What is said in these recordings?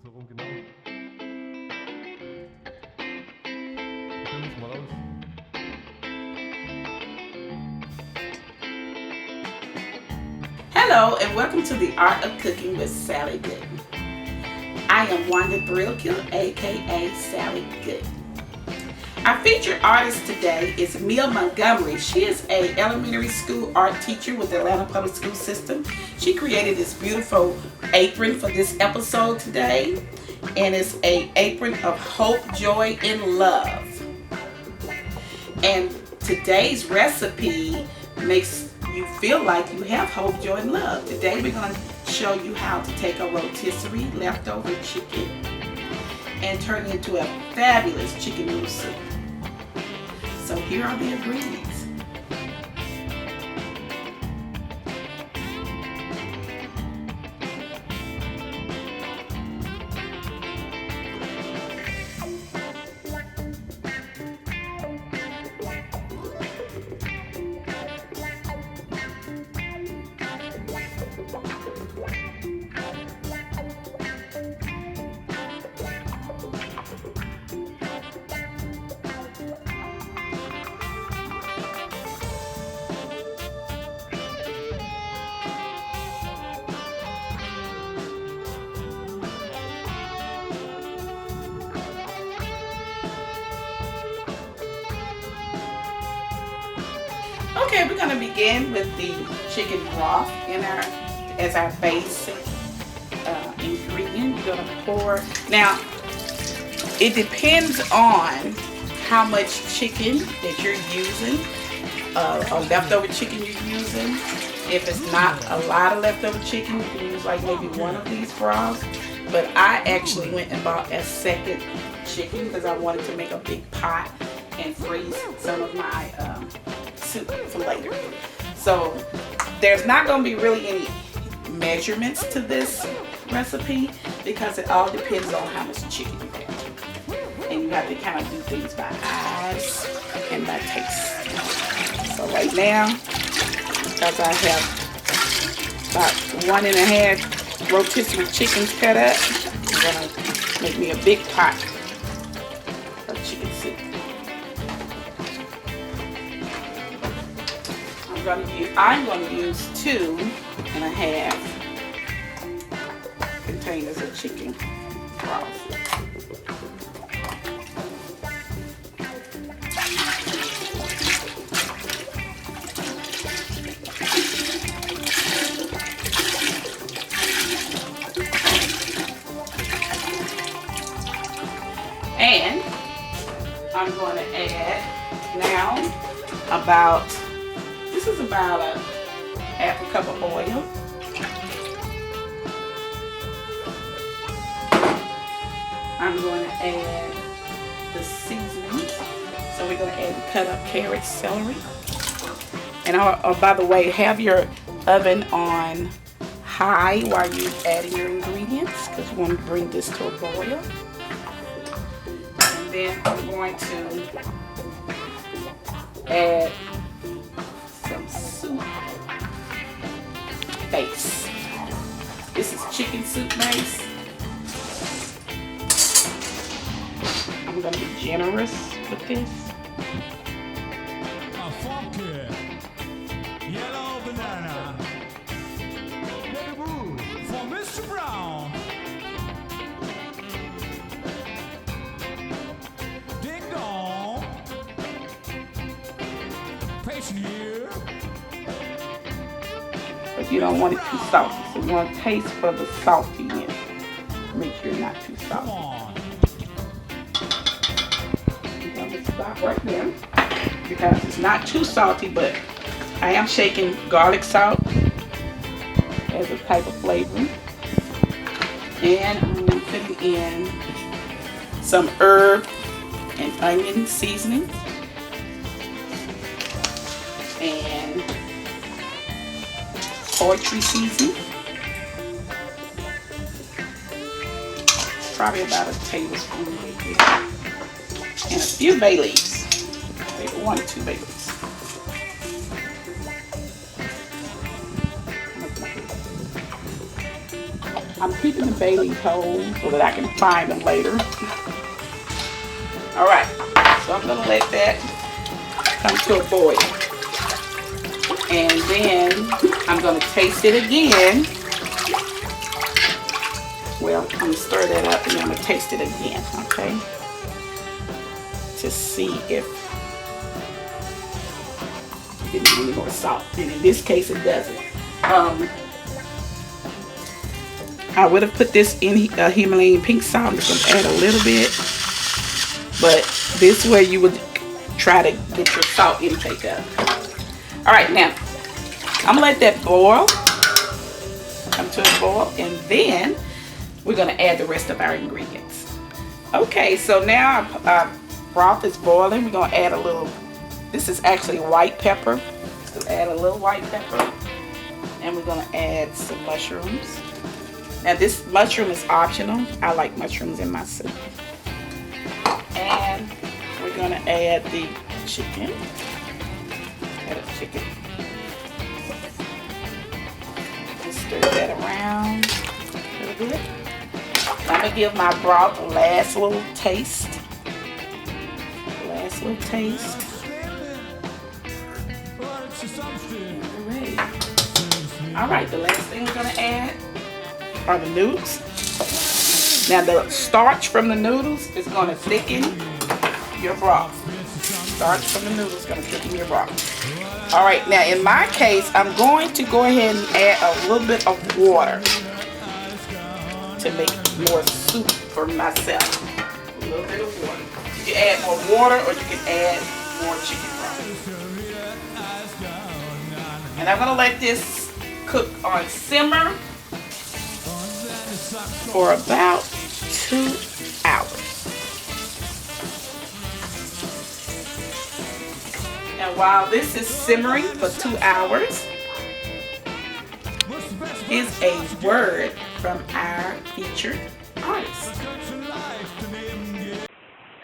so rum, genau. Wir müssen mal raus. Hello and welcome to the Art of Cooking with Sally Gooden. I am Wanda Thrillkill, aka Sally Gooden. Our featured artist today is Mia Montgomery. She is an elementary school art teacher with the Atlanta Public School System. She created this beautiful apron for this episode today, and it's an apron of hope, joy, and love. And today's recipe makes you feel like you have hope, joy, and love. Today we're going to show you how to take a rotisserie leftover chicken and turn it into a fabulous chicken noodle soup. So here are the ingredients. Okay, we're going to begin with the chicken broth as our basic ingredient. We're going to pour. Now, it depends on how much chicken that you're using, or leftover chicken you're using. If it's not a lot of leftover chicken, you can use like maybe one of these broths. But I actually went and bought a second chicken because I wanted to make a big pot and freeze some of my soup for later. So there's not going to be really any measurements to this recipe because it all depends on how much chicken you have. And you have to kind of do things by eyes and by taste. So right now, because I have about 1.5 rotisserie chickens cut up, I'm going to make me a big pot of chicken soup. I'm going to use 2.5 containers of chicken broth. And I'm going to add now about a half a cup of oil. I'm going to add the seasonings. So we're going to add cut up carrots, celery. And by the way, have your oven on high while you're adding your ingredients because you want to bring this to a boil. And then I'm going to add some soup base. This is chicken soup base. I'm going to be generous with this. A funky yellow banana. Let it move for Mr. Brown. Ding dong. Patient here. But you don't want it too salty, so you want to taste for the saltiness. Make sure you're not too Come salty. on. I'm going to stop right there because it's not too salty, but I am shaking garlic salt as a type of flavoring. And I'm putting in some herb and onion seasoning. And poultry seasoning. Probably about a tablespoon right there. And a few bay leaves. Maybe 1 or 2 bay leaves. I'm keeping the bay leaves whole so that I can find them later. All right, so I'm gonna let that come to a boil. And then I'm gonna taste it again. Well, I'm gonna stir that up and then I'm gonna taste it again, okay? To see if it needs any more salt. And in this case, it doesn't. I would have put this in Himalayan pink salt. I'm just gonna add a little bit. But this way you would try to get your salt intake up. All right, now I'm gonna let that boil, come to a boil, and then we're gonna add the rest of our ingredients. Okay, so now our broth is boiling. We're gonna add a little, this is actually white pepper. So add a little white pepper, and we're gonna add some mushrooms. Now this mushroom is optional. I like mushrooms in my soup. And we're gonna add the chicken. Add a chicken. Just stir that around a little bit. I'm gonna give my broth a last little taste. Last little taste. All right, the last thing we're gonna add are the noodles. Now the starch from the noodles is gonna thicken your broth. Starch from the noodles is gonna thicken your broth. All right, now in my case, I'm going to go ahead and add a little bit of water to make more soup for myself. A little bit of water. You can add more water or you can add more chicken broth. And I'm gonna let this cook on simmer for about 2 hours. And while this is simmering for 2 hours, is a word from our featured artist.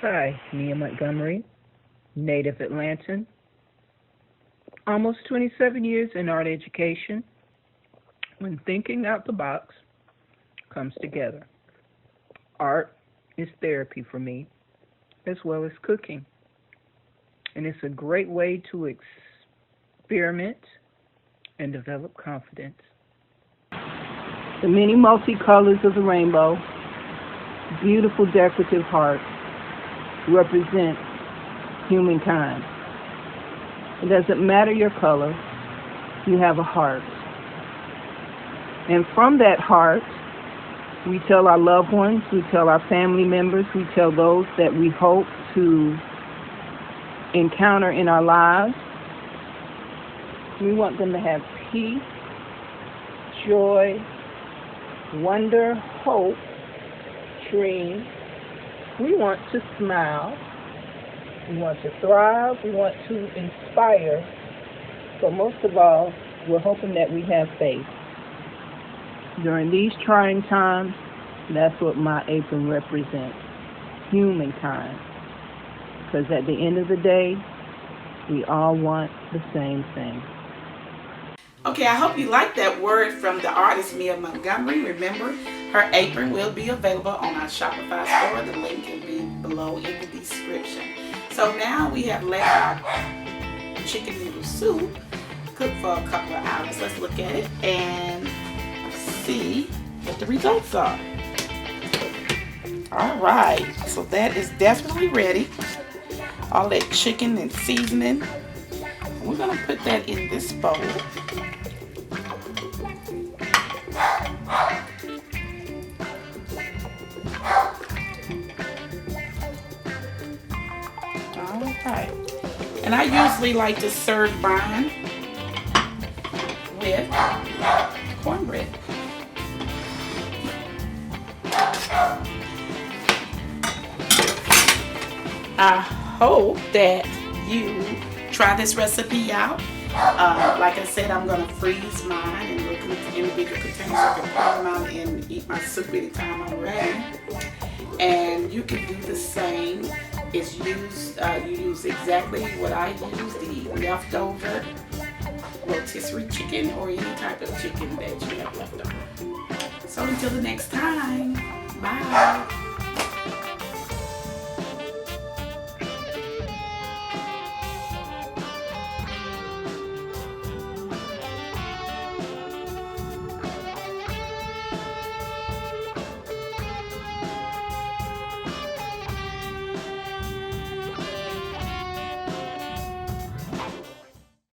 Hi, Mia Montgomery, native Atlantan. Almost 27 years in art education. When thinking out the box comes together. Art is therapy for me, as well as cooking. And it's a great way to experiment and develop confidence. The many multicolors of the rainbow, beautiful decorative hearts, represent humankind. It doesn't matter your color, you have a heart. And from that heart, we tell our loved ones, we tell our family members, we tell those that we hope to encounter in our lives. We want them to have peace, joy, wonder, hope, dreams. We want to smile. We want to thrive. We want to inspire. But most of all, we're hoping that we have faith. During these trying times, that's what my apron represents, humankind. Because at the end of the day, we all want the same thing. Okay, I hope you liked that word from the artist Mia Montgomery. Remember, her apron will be available on our Shopify store. The link can be below in the description. So now we have let our chicken noodle soup cook for a couple of hours. Let's look at it and see what the results are. All right, so that is definitely ready. All that chicken and seasoning. We're gonna put that in this bowl. All right, and I usually like to serve mine with cornbread. I hope that you try this recipe out. Like I said, I'm going to freeze mine and look at individual containers so I can pour them out and eat my soup anytime I'm ready. And you can do the same. It's used, you use exactly what I use, the leftover rotisserie chicken or any type of chicken that you have left over. So until the next time, bye.